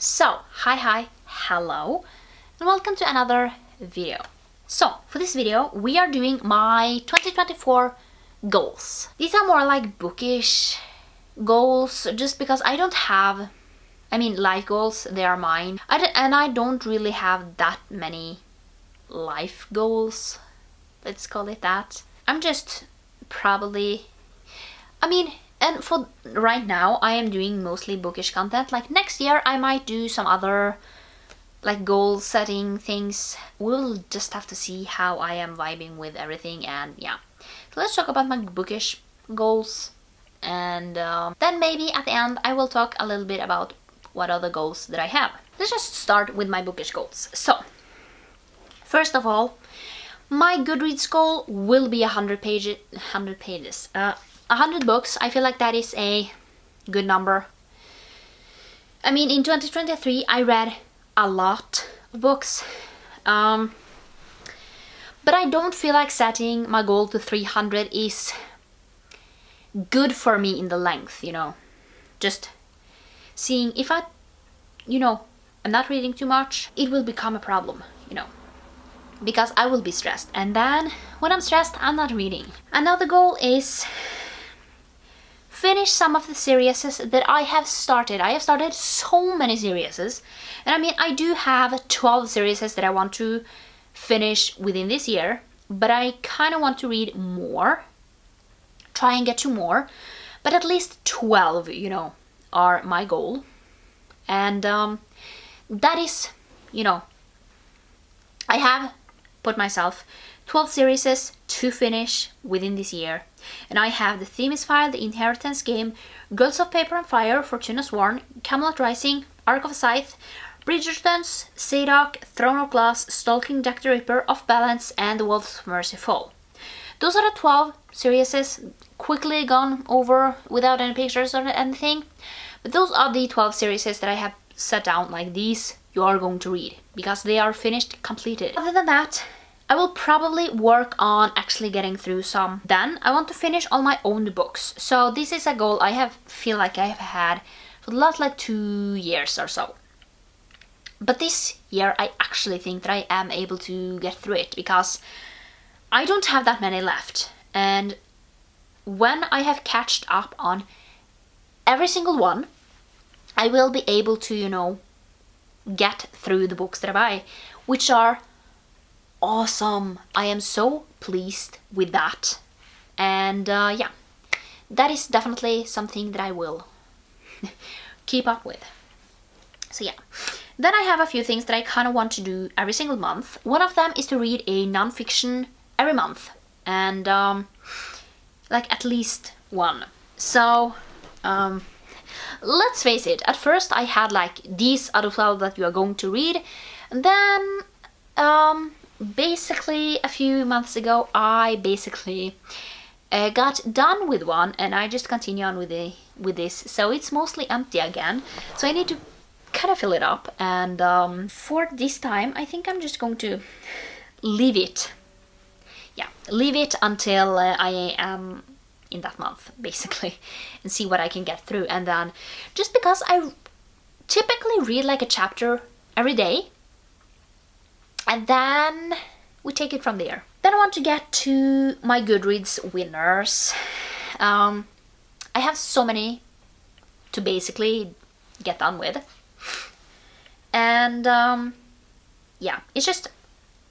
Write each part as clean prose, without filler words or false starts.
So, hi, hello, and welcome to another video. So, for this video, we are doing my 2024 goals. These are more like bookish goals, just because I don't have, life goals, they are mine. I don't really have that many life goals, let's call it that. I'm just probably, and for right now, I am doing mostly bookish content. Like next year, I might do some other like goal setting things. We'll just have to see how I am vibing with everything, and yeah. So let's talk about my bookish goals, and then maybe at the end I will talk a little bit about what other goals that I have. Let's just start with my bookish goals. So, first of all, my GoodReads goal will be 100 pages. 100 books. I feel like that is a good number. I mean, in 2023, I read a lot of books. But I don't feel like setting my goal to 300 is good for me in the length, Just seeing if I'm not reading too much, it will become a problem, Because I will be stressed. And then, when I'm stressed, I'm not reading. Another goal is finish some of the series that I have started. I have started so many series, and I do have 12 series that I want to finish within this year, but I kind of want to read more, try and get to more, but at least 12, are my goal. And that is, I have put myself 12 series to finish within this year. And I have The Theme is Fire, The Inheritance Game, Girls of Paper and Fire, Fortuna Sworn, Camelot Rising, Ark of Scythe, Bridgerton's, Zadok, Throne of Glass, Stalking Jack the Ripper, Off Balance, and The Wolves of Mercyful. Those are the 12 series, quickly gone over without any pictures or anything. But those are the 12 series that I have set down like these you are going to read, because they are finished, completed. Other than that, I will probably work on actually getting through some. Then I want to finish all my own books. So this is a goal I feel like I have had for the last 2 years or so. But this year I actually think that I am able to get through it, because I don't have that many left. And when I have catched up on every single one, I will be able to, get through the books that I buy, which are awesome. I am so pleased with that. And yeah, that is definitely something that I will keep up with. So yeah, then I have a few things that I kind of want to do every single month. One of them is to read a non-fiction every month, and at least one. So let's face it, at first I had these are the 12 that you are going to read, and then basically a few months ago I got done with one, and I just continue on with this, so it's mostly empty again, so I need to kind of fill it up. And for this time I think I'm just going to leave it until I am in that month, basically, and see what I can get through. And then, just because I typically read a chapter every day, and then we take it from there. Then I want to get to my GoodReads winners. I have so many to basically get done with. And yeah, it's just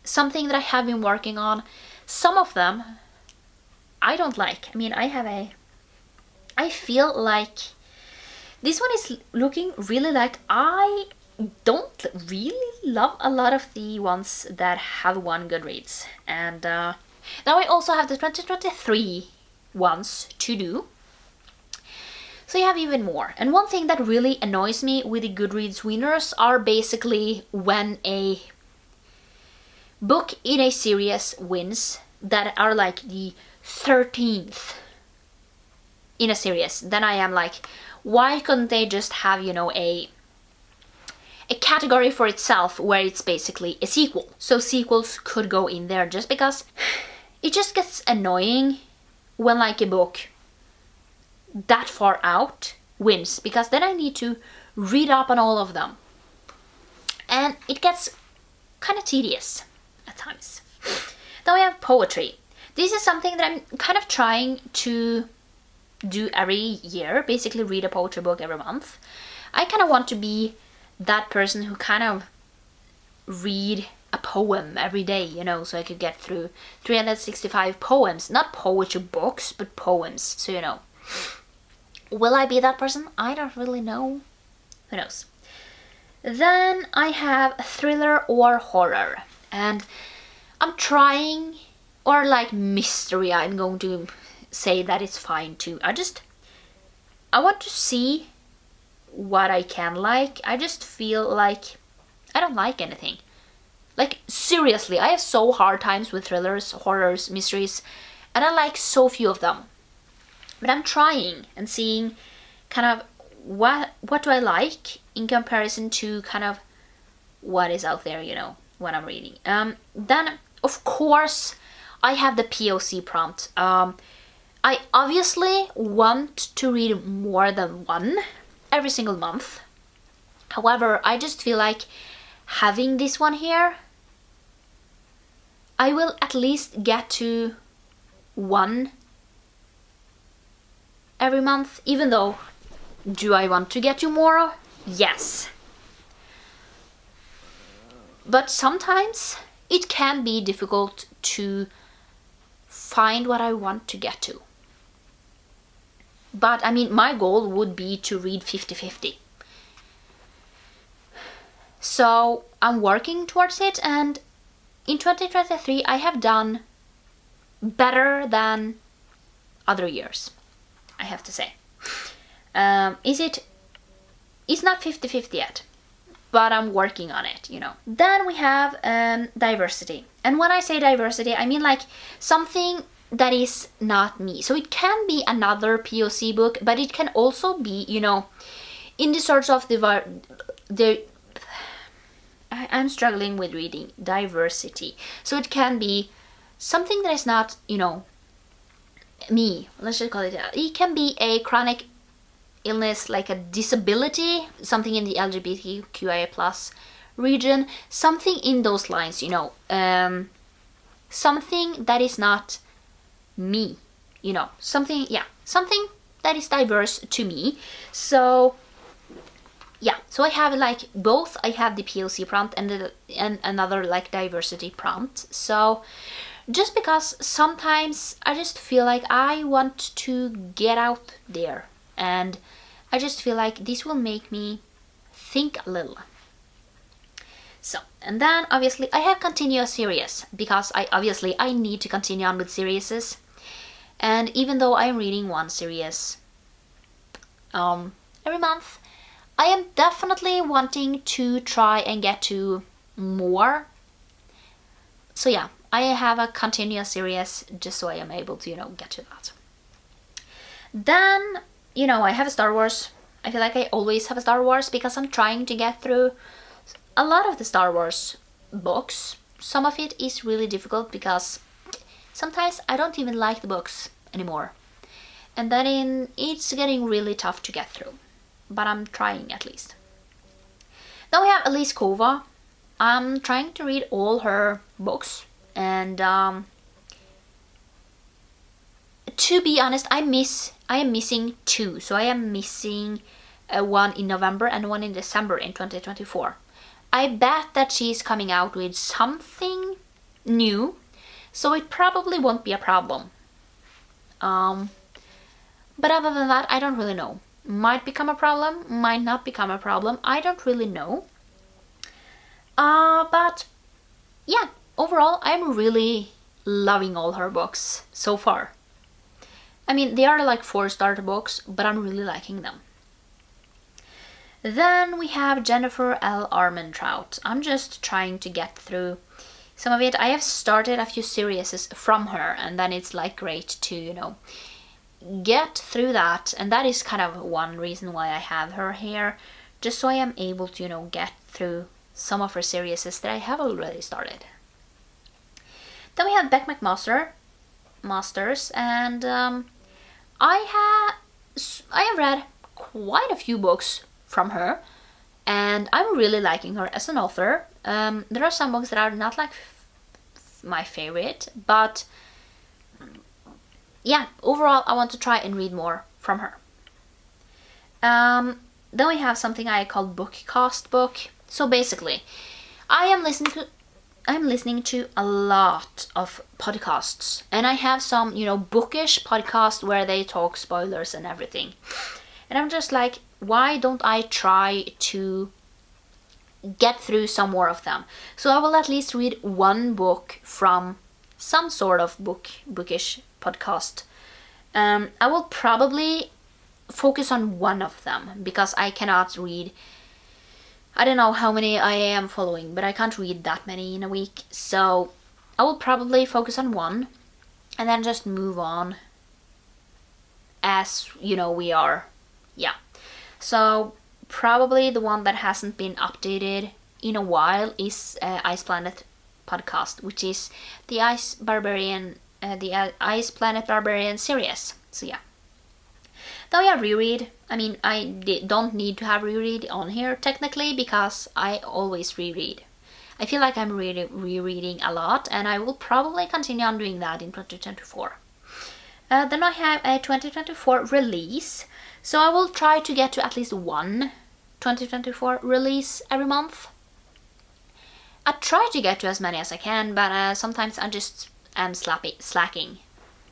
something that I have been working on. Some of them I don't like. I feel like this one is looking really like I don't really love a lot of the ones that have won GoodReads. And now I also have the 2023 ones to do. So you have even more. And one thing that really annoys me with the GoodReads winners are basically when a book in a series wins that are the 13th in a series. Then I am why couldn't they just have, a category for itself where it's basically a sequel? So sequels could go in there, just because it just gets annoying when a book that far out wins, because then I need to read up on all of them. and it gets kind of tedious at times. Then we have poetry. This is something that I'm kind of trying to do every year, basically read a poetry book every month. I kind of want to be that person who kind of read a poem every day, you know, so I could get through 365 poems, not poetry books, but poems, so you know. Will I be that person? I don't really know. Who knows? Then I have thriller or horror, and I'm trying, or like mystery, I'm going to say that it's fine too. I want to see what I can like. I just feel like I don't like anything. Like, seriously, I have so hard times with thrillers, horrors, mysteries, and I like so few of them. But I'm trying and seeing kind of what do I like in comparison to kind of what is out there, you know, what I'm reading. Then, of course, I have the POC prompt. I obviously want to read more than one every single month. However, I just feel like having this one here, I will at least get to one every month, even though, do I want to get to more? Yes. But sometimes it can be difficult to find what I want to get to. But I mean, my goal would be to read 50-50. So I'm working towards it, and in 2023 I have done better than other years, I have to say. It's not 50-50 yet, but I'm working on it, you know. Then we have diversity. And when I say diversity, I mean like something that is not me. So it can be another POC book, but it can also be, you know, in the sorts of I'm struggling with reading diversity. So it can be something that is not, you know, me. Let's just call it that. It can be a chronic illness, like a disability, something in the LGBTQIA plus region, something in those lines, you know, something that is not me, you know, something that is diverse to me. So yeah, so I have like both. I have the POC prompt and another like diversity prompt. So just because sometimes I just feel like I want to get out there, and I just feel like this will make me think a little. So, and then obviously I have continuous series, because I need to continue on with series. And even though I'm reading one series every month, I am definitely wanting to try and get to more. So yeah, I have a continuous series just so I am able to, you know, get to that. Then, you know, I have a Star Wars. I feel like I always have a Star Wars because I'm trying to get through a lot of the Star Wars books. Some of it is really difficult because sometimes I don't even like the books anymore. And then it's getting really tough to get through. But I'm trying at least. Then we have Elise Kova. I'm trying to read all her books. And to be honest, I am missing two. So I am missing one in November and one in December in 2024. I bet that she's coming out with something new, so it probably won't be a problem. But other than that, I don't really know. Might become a problem, might not become a problem. I don't really know. But yeah, overall, I'm really loving all her books so far. I mean, they are like 4-star books, but I'm really liking them. Then we have Jennifer L. Armentrout. I'm just trying to get through some of it. I have started a few series from her, and then it's like great to, you know, get through that. And that is kind of one reason why I have her here, just so I am able to, you know, get through some of her series that I have already started. Then we have Beck Masters, and I have read quite a few books from her, and I'm really liking her as an author. There are some books that are not like my favorite, but yeah, overall I want to try and read more from her. Then we have something I call Bookcast book. So basically, I'm listening to a lot of podcasts, and I have some, bookish podcasts where they talk spoilers and everything. And I'm just like, why don't I try to get through some more of them? So I will at least read one book from some sort of bookish podcast. I will probably focus on one of them because I cannot read, I don't know how many I am following, but I can't read that many in a week. So I will probably focus on one and then just move on as, we are. Yeah. So probably the one that hasn't been updated in a while is Ice Planet podcast, which is the Ice Planet Barbarian series. So yeah. Though yeah, reread. I mean, don't need to have reread on here technically because I always reread. I feel like I'm rereading a lot, and I will probably continue on doing that in 2024. Then I have a 2024 release, so I will try to get to at least one 2024 release every month. I try to get to as many as I can, but sometimes I just am slacking.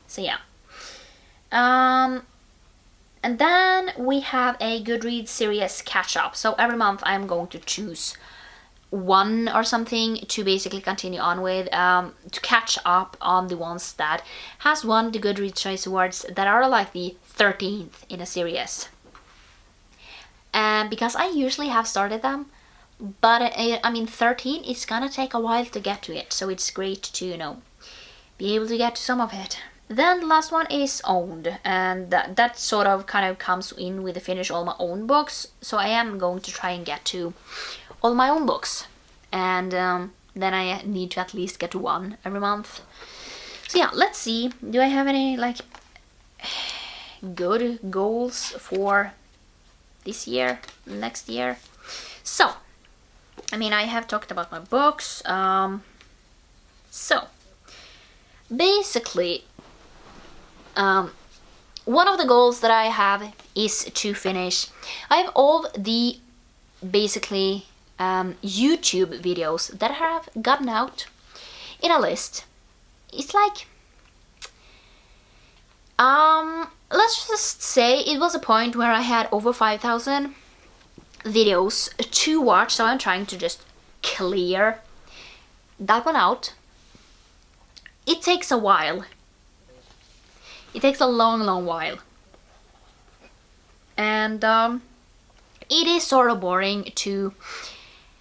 So yeah. And then we have a GoodReads series catch-up. So every month I'm going to choose one or something to basically continue on with, to catch up on the ones that has won the GoodReads Choice Awards that are like the 13th in a series. Because I usually have started them, but 13 is gonna take a while to get to it, so it's great to, be able to get to some of it. Then the last one is Owned, and that sort of kind of comes in with the finish all my own books, so I am going to try and get to all my own books, and then I need to at least get to one every month. So yeah, let's see, do I have any like good goals for this year, next year? So, I have talked about my books, so basically, one of the goals that I have is to finish. I have all the basically YouTube videos that have gotten out in a list. It's like, let's just say it was a point where I had over 5,000 videos to watch, so I'm trying to just clear that one out. It takes a while. It takes a long while. And it is sort of boring to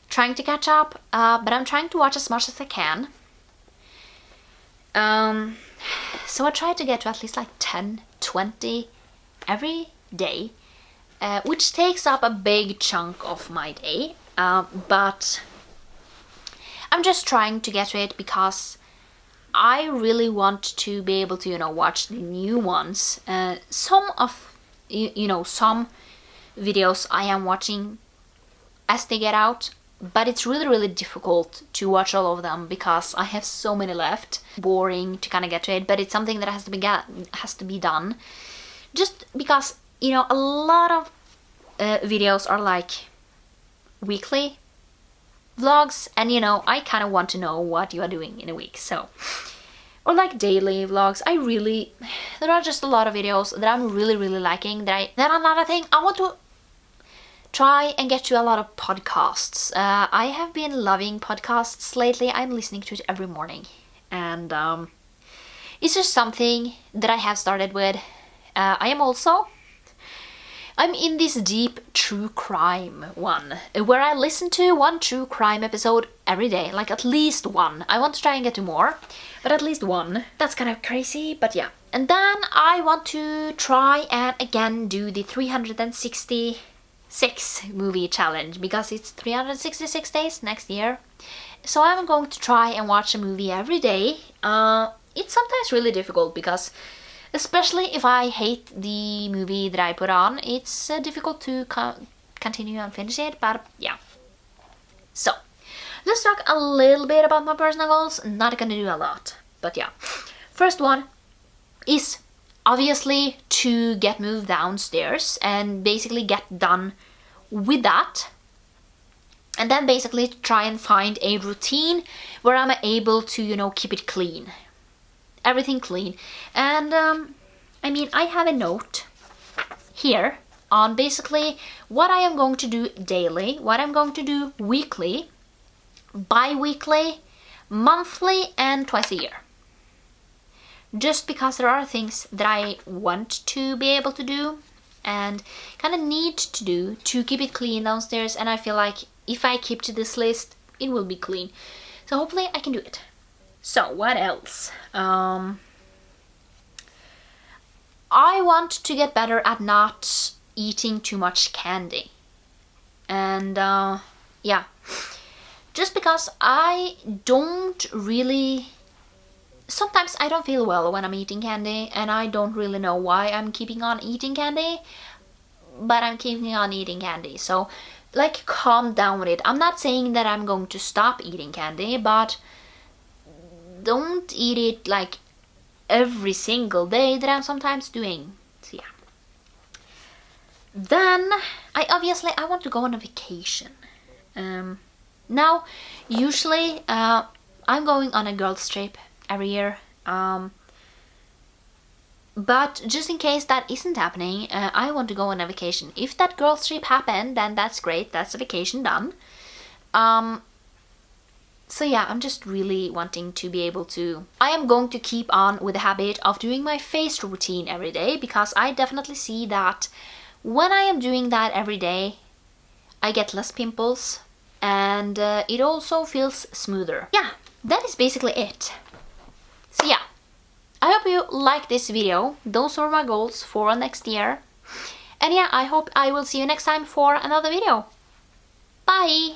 trying to catch up, but I'm trying to watch as much as I can. So I try to get to at least like 10, 20 every day, which takes up a big chunk of my day, but I'm just trying to get to it because I really want to be able to, watch the new ones. Some of, some videos I am watching as they get out, but it's really difficult to watch all of them because I have so many left. Boring to kind of get to it, but it's something that has to be done. Just because, a lot of videos are like weekly vlogs, and I kind of want to know what you are doing in a week, so, or like daily vlogs. There are just a lot of videos that I'm really liking. Then another thing, I want to try and get to a lot of podcasts. I have been loving podcasts lately. I'm listening to it every morning, and it's just something that I have started with. I'm in this deep true crime one, where I listen to one true crime episode every day, like at least one. I want to try and get to more, but at least one. That's kind of crazy, but yeah. And then I want to try and again do the 366 movie challenge, because it's 366 days next year. So I'm going to try and watch a movie every day. It's sometimes really difficult because, especially if I hate the movie that I put on, it's difficult to kind continue and finish it, but yeah. So, let's talk a little bit about my personal goals. Not gonna do a lot, but yeah. First one is obviously to get moved downstairs and basically get done with that. And then basically try and find a routine where I'm able to, you know, keep it clean. Everything clean. And I mean, I have a note here on basically what I am going to do daily, what I'm going to do weekly, bi-weekly, monthly, and twice a year. Just because there are things that I want to be able to do and kind of need to do to keep it clean downstairs, and I feel like if I keep to this list, it will be clean. So hopefully I can do it. So what else? I want to get better at not eating too much candy. And yeah, just because I don't really... Sometimes I don't feel well when I'm eating candy, and I don't really know why I'm keeping on eating candy, but I'm keeping on eating candy. So, like, calm down with it. I'm not saying that I'm going to stop eating candy, but don't eat it like every single day that I'm sometimes doing. So yeah. Then I want to go on a vacation. Now, usually I'm going on a girls' trip every year, but just in case that isn't happening, I want to go on a vacation. If that girls' trip happened, then that's great, that's a vacation done. So yeah, I'm just really wanting to be able to... I am going to keep on with the habit of doing my face routine every day, because I definitely see that when I am doing that every day, I get less pimples, and it also feels smoother. Yeah, that is basically it. So yeah, I hope you liked this video. Those are my goals for next year. And yeah, I hope I will see you next time for another video. Bye!